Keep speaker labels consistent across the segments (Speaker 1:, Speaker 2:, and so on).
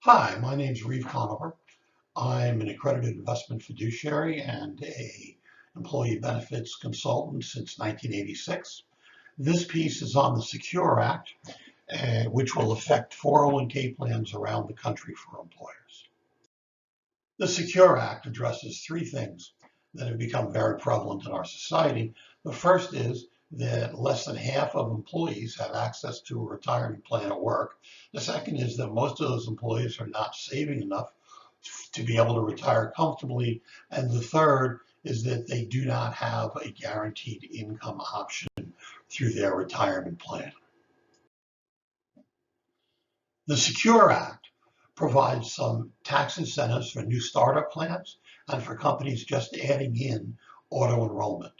Speaker 1: Hi, my name is Reeve Conover. I'm an accredited investment fiduciary and a employee benefits consultant since 1986. This piece is on the SECURE Act, which will affect 401k plans around the country for employers. The SECURE Act addresses three things that have become very prevalent in our society. The first is that less than half of employees have access to a retirement plan at work. The second is that most of those employees are not saving enough to be able to retire comfortably. And the third is that they do not have a guaranteed income option through their retirement plan. The SECURE Act provides some tax incentives for new startup plans and for companies just adding in auto enrollment.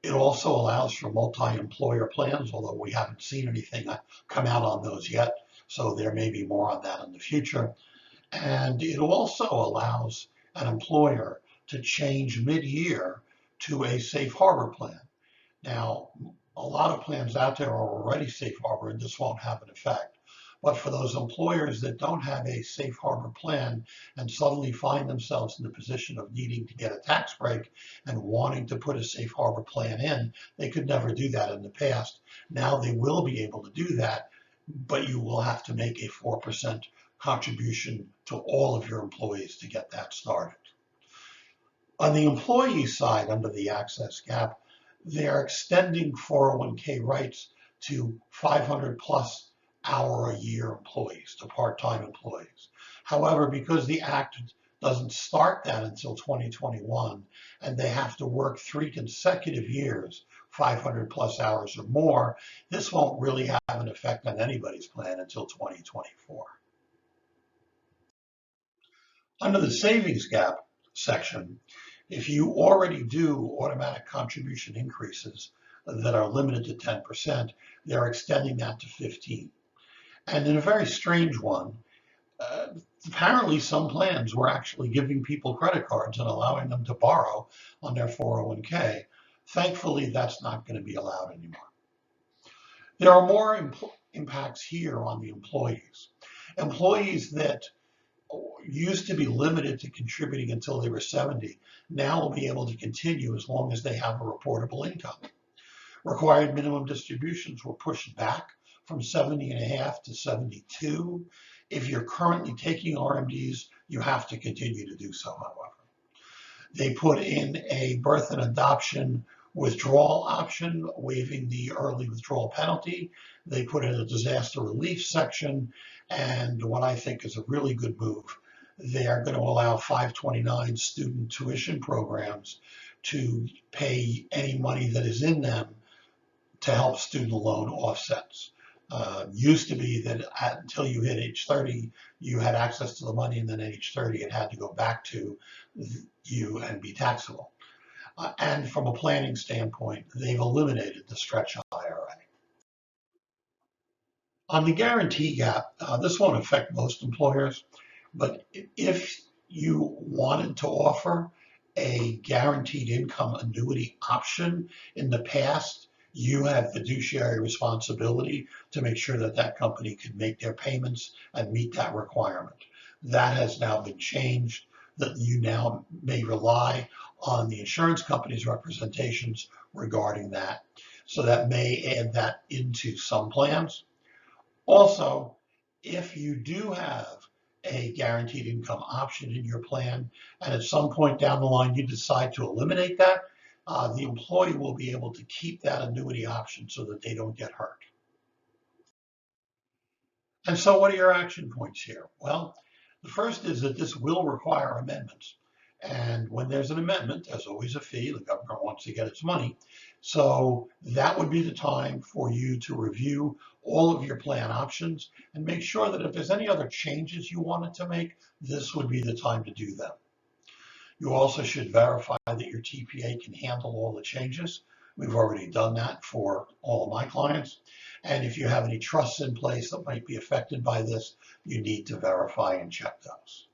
Speaker 1: It also allows for multi-employer plans, although we haven't seen anything come out on those yet, so there may be more on that in the future. And it also allows an employer to change mid-year to a safe harbor plan. Now, a lot of plans out there are already safe harbor, and this won't have an effect. But for those employers that don't have a safe harbor plan and suddenly find themselves in the position of needing to get a tax break and wanting to put a safe harbor plan in, they could never do that in the past. Now they will be able to do that, but you will have to make a 4% contribution to all of your employees to get that started. On the employee side, under the access gap, they're extending 401k rights to 500 plus hour a year employees, to part-time employees. However, because the act doesn't start that until 2021, and they have to work 3 consecutive years, 500 plus hours or more, this won't really have an effect on anybody's plan until 2024. Under the savings gap section, if you already do automatic contribution increases that are limited to 10%, they're extending that to 15. And in a very strange one, apparently some plans were actually giving people credit cards and allowing them to borrow on their 401k. Thankfully, that's not going to be allowed anymore. There are more impacts here on the employees. Employees that used to be limited to contributing until they were 70, now will be able to continue as long as they have a reportable income. Required minimum distributions were pushed back from 70 and a half to 72. If you're currently taking RMDs, you have to continue to do so, however. They put in a birth and adoption withdrawal option, waiving the early withdrawal penalty. They put in a disaster relief section, and what I think is a really good move, they are going to allow 529 student tuition programs to pay any money that is in them to help student loan offsets. Used to be that until you hit age 30, you had access to the money, and then at age 30, it had to go back to you and be taxable. And from a planning standpoint, they've eliminated the stretch IRA. On the guarantee gap, this won't affect most employers, but if you wanted to offer a guaranteed income annuity option in the past, you have fiduciary responsibility to make sure that that company can make their payments and meet that requirement. That has now been changed, that you now may rely on the insurance company's representations regarding that. So that may add that into some plans. Also, if you do have a guaranteed income option in your plan, and at some point down the line you decide to eliminate that, the employee will be able to keep that annuity option so that they don't get hurt. And so what are your action points here? Well, the first is that this will require amendments. And when there's an amendment, there's always a fee. The government wants to get its money. So that would be the time for you to review all of your plan options and make sure that if there's any other changes you wanted to make, this would be the time to do them. You also should verify that your TPA can handle all the changes. We've already done that for all of my clients. And if you have any trusts in place that might be affected by this, you need to verify and check those.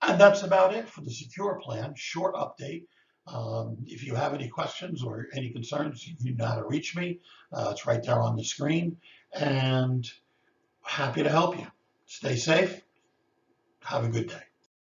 Speaker 1: And that's about it for the Secure Plan. Short update. If you have any questions or any concerns, you know how to reach me. It's right there on the screen, and happy to help you. Stay safe. Have a good day.